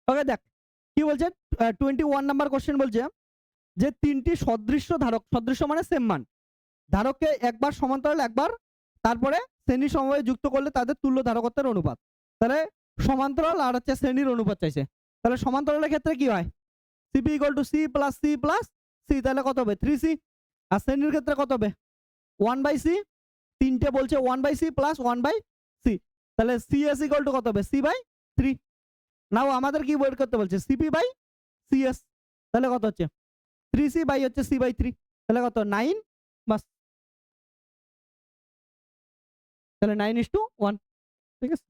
ওকে দেখ কি বলছে 21 নাম্বার কোশ্চেন বলছে যে তিনটি সদৃশ্য ধারক, সদৃশ্য মানে সেম মান, ধারককে একবার সমান্তরাল একবার তারপরে শ্রেণী সমবায়ে যুক্ত করলে তাদের তুল্য ধারকত্বের অনুপাত। তাহলে সমান্তরাল আর হচ্ছে শ্রেণীর অনুপাত চাইছে। তাহলে সমান্তরালের ক্ষেত্রে কি হয়, CP equal to C plus C plus C, তাহলে কত হবে 3c। আর শ্রেণীর ক্ষেত্রে কত হবে 1/c, তিনটে বলছে 1/c প্লাস 1/c, তাহলে সিএস ইকুয়াল টু কত হবে c/3। নাও আমাদের কি বের করতে বলছে সিপি বাই সিএস, তাহলে কত হচ্ছে 3c বাই হচ্ছে c/3, তাহলে কত 9 বাস, তাহলে 9:1, ঠিক আছে।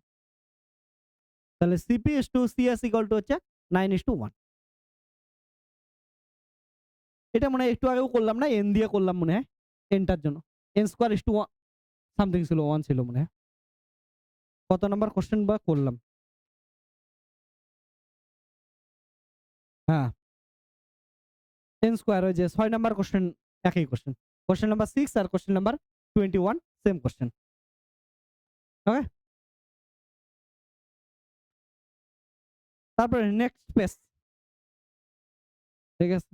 তাহলে CP is to CS equal to হচ্ছে 9:1। এটা মনে হয় একটু আগেও করলাম না, এন দিয়ে করলাম মনে হয়, এনটার জন্য N square is to something ছিল 1 ছিল মনে হয়। কত নাম্বার কোশ্চেন বা করলাম, হ্যাঁ এন স্কোয়ার, ওই যে 6 নাম্বার কোশ্চেন, একই কোশ্চেন, কোশ্চেন নাম্বার 6 আর কোশ্চেন নাম্বার 21 সেম কোশ্চেন। ওকে, তারপরে নেক্সট পেজ, ঠিক আছে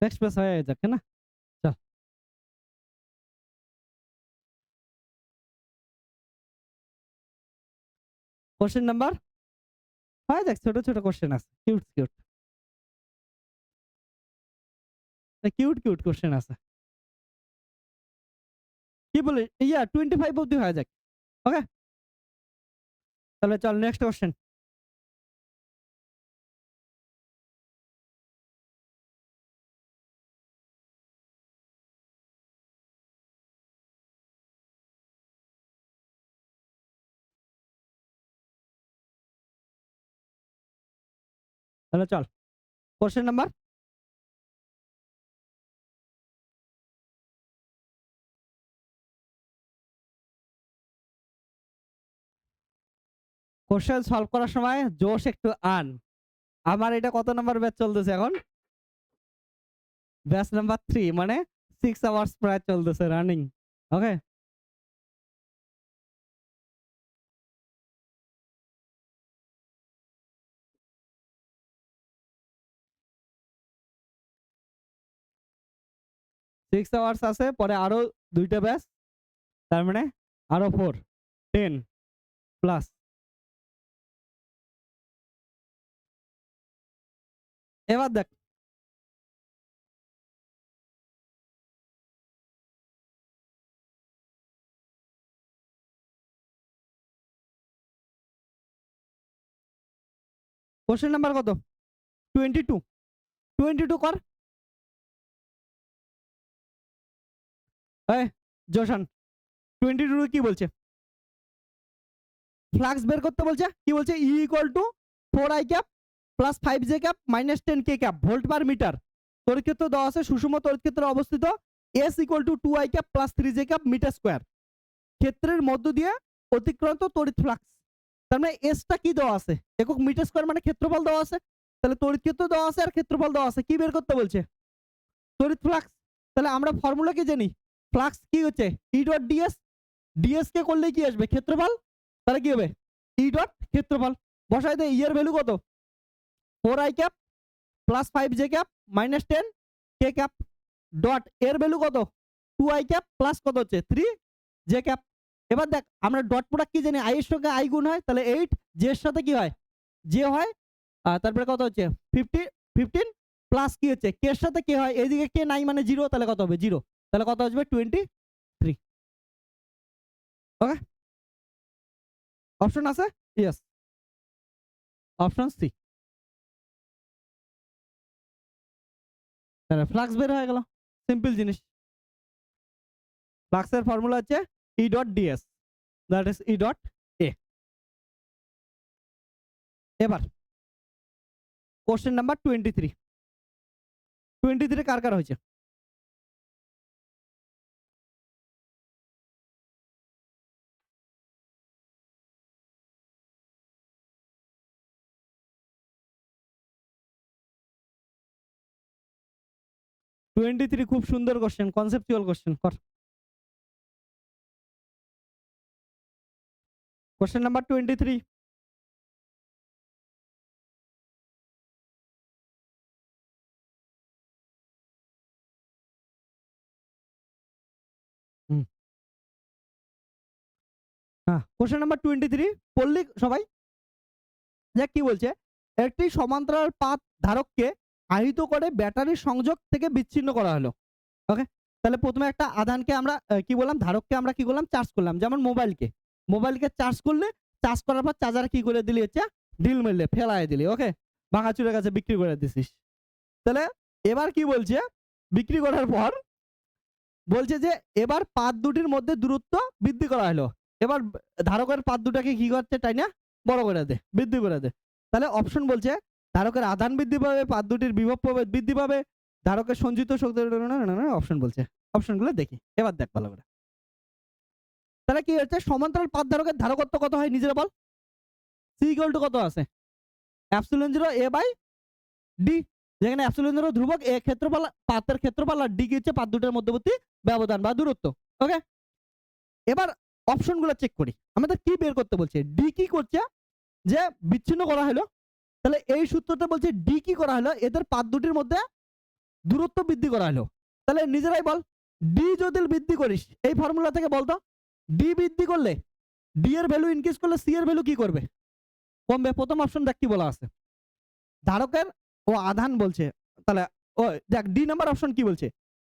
নেক্সট পেজ হয়ে যাচ্ছে না। চল কোশ্চেন নাম্বার হয়, দেখ ছোট ছোট কোশ্চেন আছে, cute cute cute cute question আছে, কি বলে ইয়া 25 অব্দি হয়ে যাক। ওকে, তাহলে চল নেক্সট কোশ্চেন। তাহলে চল কোশ্চেন নাম্বার, কোশ্চেন সলভ করার সময় জোশ একটু আন। আমার এটা কত নাম্বার ব্যাচ চলতেছে এখন, ব্যাচ নাম্বার 3, মানে 6 আওয়ার্স প্রায় চলতেছে রানিং। ওকে, সিক্স আওয়ার্স আছে, পরে আরো 2টা ব্যাচ, তার মানে আরো 4, 10 প্লাস। এবার দেখ কোশ্চেন নাম্বার কত 22, 22 কর। এই জোশান 22 কি বলছে, ফ্লাক্স বের করতে বলছে, কি বলছে E equal to 4i cap plus 5j cap minus 10k cap volt per metre, তড়িৎ ক্ষেত্র দেওয়া আছে সুষম তড়িৎ ক্ষেত্রে অবস্থিত S equal to 2i cap plus 3j cap metre square, ক্ষেত্রের মধ্য দিয়ে অতিক্রান্ত তড়িৎ ফ্লাক্স। তার মানে এসটা কি দেওয়া আছে একক মিটার স্কোয়ার, মানে ক্ষেত্রফল দেওয়া আছে, তাহলে তড়িৎ ক্ষেত্র দেওয়া আছে আর ক্ষেত্রফল দেওয়া আছে, কি বের করতে বলছে তড়িৎ ফ্লাক্স। তাহলে আমরা ফর্মুলা কি জানি, ফ্লাক্স কি হচ্ছে ই ডট ডিএস, ডিএস কে করলে কি আসবে ক্ষেত্রফল, তাহলে কি হবে ই ডট ক্ষেত্রফল, বসাই দে, এর ভ্যালু কত 4i cap plus 5j cap minus 10k cap dot এর ভ্যালু কত 2i ক্যাপ প্লাস কত হচ্ছে 3j ক্যাপ। এবার দেখ আমরা ডট প্রোডাক্ট কি জানি, আই এর সঙ্গে আই গুণ হয়, তাহলে 8 জে এর সাথে কি হয় জে হয়, তারপরে কত হচ্ছে 15 প্লাস কি হচ্ছে কে এর সাথে কে হয়, এইদিকে কে নাই মানে 0, তাহলে কত হবে 0, তাহলে কত আসবে 23। ওকে, অপশন আছে, ইয়েস অপশন সি, তাহলে ফ্লাক্স বের হয়ে গেল, সিম্পল জিনিস। ফ্লাক্সের ফর্মুলা হচ্ছে E dot DS, that is E dot A. এবার কোশ্চেন নাম্বার 23, 23 কার কার হয়েছে, খুব সুন্দর কোশ্চেন, কনসেপচুয়াল কোশ্চেন কর। কোশ্চেন নাম্বার 23, হ্যাঁ, কোশ্চেন নাম্বার 23 পড়লি সবাই? দেখ কি বলছে, একটি সমান্তরাল পাত ধারককে আহিত করে ব্যাটারির সংযোগ থেকে বিচ্ছিন্ন করা হলো। ওকে, তাহলে প্রথমে একটা আধানকে আমরা কি বললাম, ধারককে আমরা কি করলাম, চার্জ করলাম। যেমন মোবাইলকে চার্জ করলে, চার্জ করার পর চার্জার কি করে দিলি হচ্ছে ঢিল মেরলে ফেলায় দিলি, ওকে, ভাঙাচুরের কাছে বিক্রি করে দিছিস। তাহলে এবার কি বলছে, বিক্রি করার পর বলছে যে এবার পাত দুটির মধ্যে দূরত্ব বৃদ্ধি করা হলো। এবার ধারকের পাত দুটাকে কি করছে, তাই না, বড় করে দে, বৃদ্ধি করে দে। তাহলে অপশন বলছে ধারকের আধান বৃদ্ধি পাবে, পাত দুটির বিভব প্রভেদ বৃদ্ধি পাবে, ধারকের সঞ্চিত শক্তি। অপশন বলছে, অপশনগুলো দেখি এবার দেখ ভালো করে। তাহলে কি হচ্ছে, সমান্তরাল পাত ধারকের ধারকত্ব কত হয় নিজেরা বল। সি ইকুয়াল টু কত আছে, এপসিলন 0 এ বাই ডি, যেখানে এপসিলন 0 ধ্রুবক, এ ক্ষেত্রফল পাতের ক্ষেত্রফল, আর ডি কি হচ্ছে পাত দুটোর মধ্যবর্তী ব্যবধান বা দূরত্ব। ওকে, এবার অপশনগুলো চেক করি, আমাদের কি বের করতে বলছে। ডি কি করছে, যে বিচ্ছিন্ন করা হলো, তাহলে এই সূত্রটা বলছে ডি কি করা হলো, এদের পাত দুটির মধ্যে দূরত্ব বৃদ্ধি করা হলো। তাহলে নিজেরাই বল, ডি যদি বৃদ্ধি করিস এই ফর্মুলা থেকে বলতো, ডি বৃদ্ধি করলে, ডি এর ভ্যালু ইনক্রিজ করলে সি এর ভ্যালু কি করবে, কমবে। প্রথম অপশন দেখ কি বলা আছে, ধারকের ও আধান বলছে। তাহলে ও দেখ ডি নাম্বার অপশন কি বলছে,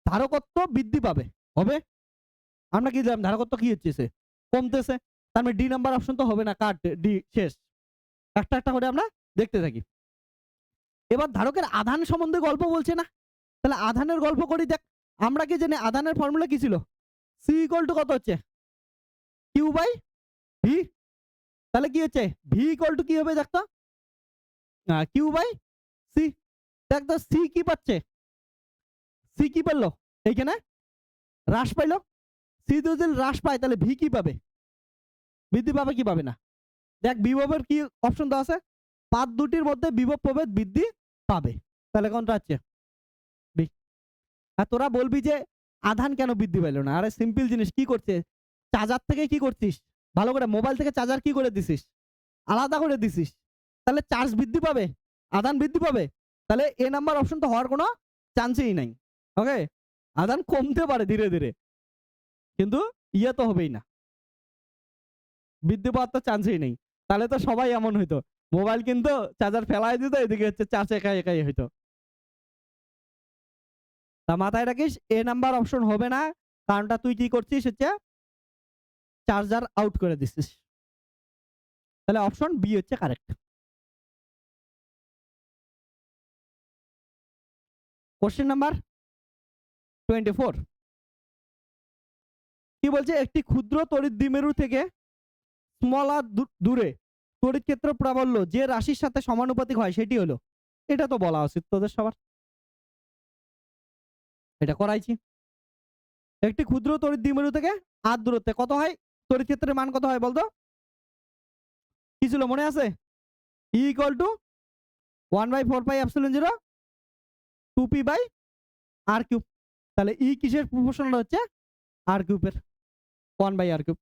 ধারকত্ব বৃদ্ধি পাবে, হবে। আমরা কি দিলাম, ধারকত্ব কি হচ্ছে, কমতেছে। তার মানে ডি নাম্বার অপশন তো হবে না, কাট, ডি শেষ। একটা একটা করে আমরা দেখতে থাকি। এবার ধারকের আধান সম্বন্ধে গল্প বলছে না, তাহলে আধানের গল্প করি। দেখ আমরা কি জানি আধানের ফর্মুলা কি ছিল, সি ইকুয়াল টু কত হচ্ছে, কিউ বাই ভি। তাহলে কি হচ্ছে, ভি ইকুয়াল টু কি হবে দেখতো, কিউ বাই সি। দেখ তো সি কি পাচ্ছে, সি কি পেলো, এইখানে হ্রাস পাইলো। সি যদি হ্রাস পায় তাহলে ভি কি পাবে, বৃদ্ধি পাবে কি পাবে না। দেখ বিভবের কি অপশন দেওয়া আছে, পাত দুটির মধ্যে বিভব প্রভেদ বৃদ্ধি পাবে। তাহলে কোনটা হচ্ছে বি। আর তোরা বলবি যে আধান কেন বৃদ্ধি পাইলো না, আরে সিম্পল জিনিস, কি করছে, চার্জার থেকে কি করছিস, ভালো করে মোবাইল থেকে চার্জার কি করে দিছিস, আলাদা করে দিছিস। তাহলে চার্জ বৃদ্ধি পাবে, আধান বৃদ্ধি পাবে। তাহলে এ নাম্বার অপশন তো হওয়ার কোনো চান্সই নাই। ওকে, আধান কমতে পারে ধীরে ধীরে, কিন্তু ইয়ে তো হবেই না, বৃদ্ধি পাওয়ার তো চান্সই নেই। তাহলে তো সবাই এমন হইতো, মোবাইল কিন্তু চার্জার ফেলাই দিত, এদিকে হচ্ছে চার্জ একাই একাই হইতো। তা মাথায় রাখিস, এ নাম্বার অপশন হবে না, কারণটা তুই কি করছিস হচ্ছে চার্জার আউট করে দিছিস। তাহলে অপশন বি হচ্ছে কারেক্ট। কোশ্চেন নাম্বার 24 কি বলছে, একটি ক্ষুদ্র তড়িৎ দ্বিমেরু থেকে স্মল আর দূরে তড়িৎ ক্ষেত্র প্রাবল্য যে রাশির সাথে সমানুপাতিক হয় সেটি হলো, এটা তো বলা উচিত তোদের সবার, এটা করাইছি। একটি ক্ষুদ্র তড়িৎ দ্বিমেরু থেকে আর দূরত্বে কত হয়, তড়িৎ ক্ষেত্রের মান কত হয় বলতো, কি ছিল মনে আছে, E equal to 1/4 pi epsilon 0 2p by R cube. তাহলে ই কিসের প্রপোর্শনাল হচ্ছে, আর কিউবের, 1/r কিউব।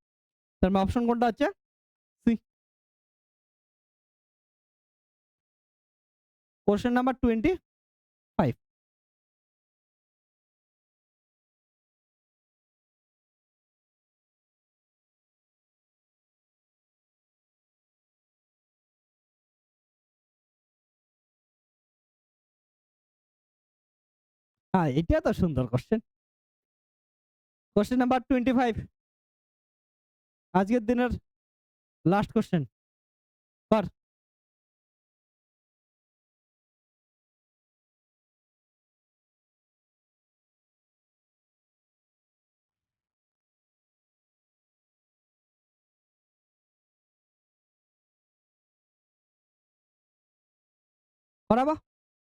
তার মানে অপশন কোনটা হচ্ছে সি। কোশ্চেন নাম্বার 25 হ্যাঁ এটা তো সুন্দর কোশ্চেন। কোশ্চেন নাম্বার 25 আজকের দিনের লাস্ট কোশ্চেন, কর। করাবো,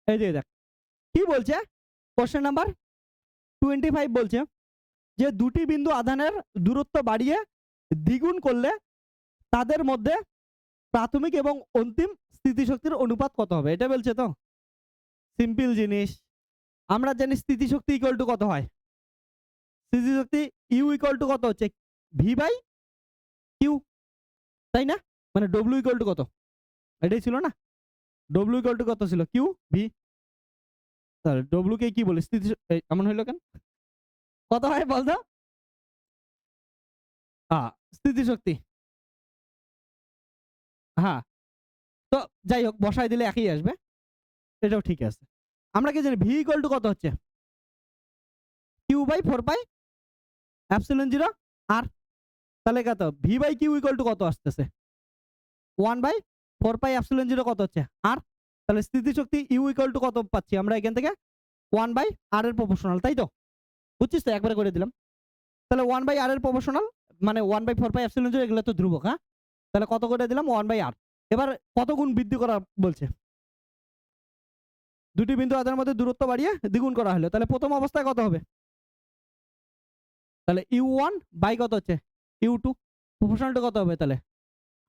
এই যে দেখ কি বলছে, কোশ্চেন নাম্বার 25 বলছে যে দুটি বিন্দু আধানের দূরত্ব বাড়িয়ে দ্বিগুণ করলে তাদের মধ্যে প্রাথমিক এবং অন্তিম স্থিতিশক্তির অনুপাত কত হবে, এটা বলছে তো। সিম্পল জিনিস, আমরা জানি স্থিতিশক্তি ইকুয়াল টু কত হয়, স্থিতিশক্তি ইউ ইকুয়াল টু কত হচ্ছে ভি বাই কিউ, তাই না, মানে ডব্লিউ ইকুয়াল টু কত, এটাই ছিল না, ডব্লিউ ইকুয়াল টু কত ছিল, কিউ ভি। তাহলে ডব্লিউ কে কি বলে, স্থিতি, এমন হইলো কেন, কত হয় বলতো, স্থিতিশক্তি। হ্যাঁ, তো যাই হোক বসাই দিলে একই আসবে, এটাও ঠিক আছে। আমরা কি জানি ভি ইকুয়াল টু কত হচ্ছে, Q by 4 pi epsilon 0 R, তাহলে কত V by Q equal to কত আসতেছে 1 বাই 4 পাই এপসিলন 0 কত হচ্ছে আর, তাহলে স্থিতিশক্তি ইউ ইকুয়াল টু কত পাচ্ছি আমরা এখান থেকে 1 বাই আর এর প্রপোর্শনাল, তাই তো? বুঝছিস তো, একবারে করে দিলাম। তাহলে 1 বাই আর এর প্রপোর্শনাল মানে 1 বাই 4 পাই এপসিলন 0, এগুলো তো ধ্রুবক। হ্যাঁ, তাহলে কত করে দিলাম 1 বাই আর। এবার কত গুণ বৃদ্ধি করা বলছে, দুটি বিন্দু আধারের মধ্যে দূরত্ব বাড়িয়ে দ্বিগুণ করা হলো, তাহলে প্রথম অবস্থায় কত হবে, তাহলে u1 বাই কত হচ্ছে u2, প্রপোর্শনালটা কত হবে তাহলে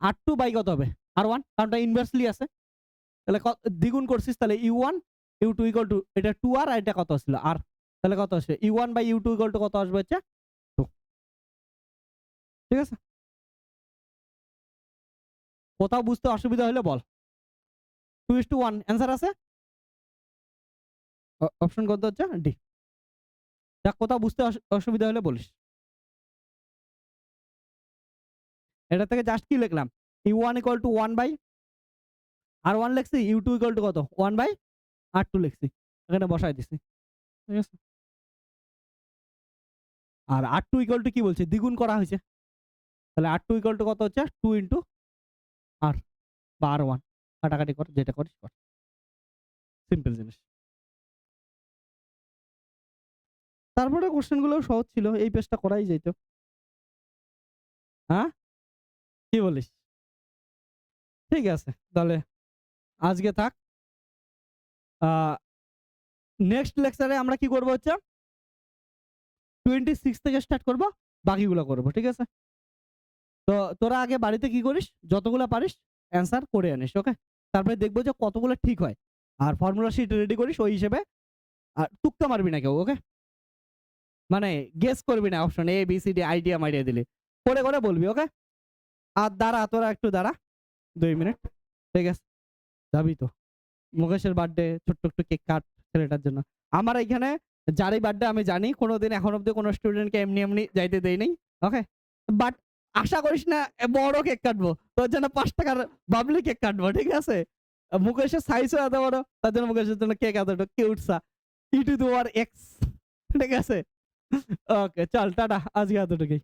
r2 বাই কত হবে r1, কারণটা ইনভার্সলি আছে। তাহলে দ্বিগুণ করছিস, তাহলে u1 u2 ইকুয়াল টু এটা 2r আর এটা কত ছিল r, তাহলে কত আসবে u1 by u2 equal to কত আসবে হচ্ছে 2। ঠিক আছে, কোথাও বুঝতে অসুবিধা হলে বল। 2:1 অ্যান্সার আছে, অপশন কত হচ্ছে ডি। দেখ কোথাও বুঝতে অসুবিধা হলে বলিস। এটা থেকে জাস্ট কি লিখলাম, u1 equal to 1 by r1 লিখছি, u2 ইকুয়াল টু কত 1 বাই r2 লিখছি, এখানে বসাই দিছি। ঠিক আছে, আর r2 ইকুয়াল টু কি বলছে দ্বিগুণ করা হয়েছে, তাহলে r2 ইকুয়াল টু কত হচ্ছে 2 ইনটু r বা r1, কাটাকাটি কর, যেটা করিস কর, সিম্পল জিনিস। তারপরে কোশ্চেন গুলো সহজ ছিল, এই পেজটা করাই যেত। হ্যাঁ, কি বলিস? ঠিক আছে, তাহলে আজকে থাক। নেক্সট লেকচারে আমরা কি করব হচ্ছে 26 থেকে স্টার্ট করব, বাকিগুলো করব। ঠিক আছে, তো তোরা আগে বাড়িতে কি করিস, যতগুলো পারিস অ্যান্সার করে আনিস, ওকে? তারপরে দেখবো যে কতগুলো ঠিক হয়, আর ফর্মুলা শিট রেডি করিস ওই হিসেবে, আর তুক্কা মারবি না কেউ, ওকে? মানে গেস করবি না, option A B C D idea মারিয়ে দিলি, করে করে বলবি, ওকে? আর দাঁড়া, তোরা একটু দাঁড়া 2 মিনিট। ঠিক আছে, যাবি তো? মুকেশের বার্থডে, ছোট্ট একটু কেক কাট ছেলেটার জন্য। আমার এখানে যারই বার্থডে আমি জানি, কোনোদিন এখন অব্দি কোনো স্টুডেন্টকে এমনি এমনি যাইতে দেই নাই, ওকে? বাট আশা করিস না বড় কেক কাটবো, তোর জন্য 5 টাকার বাবলি কেক কাটবো, ঠিক আছে? মুকেশের সাইজও এত বড়, তার জন্য মুকেশের জন্য কেক এতটা কিউট সা ই টু দি পাওয়ার এক্স। ঠিক আছে, ওকে চল টাটা, আজকে এতটুকুই।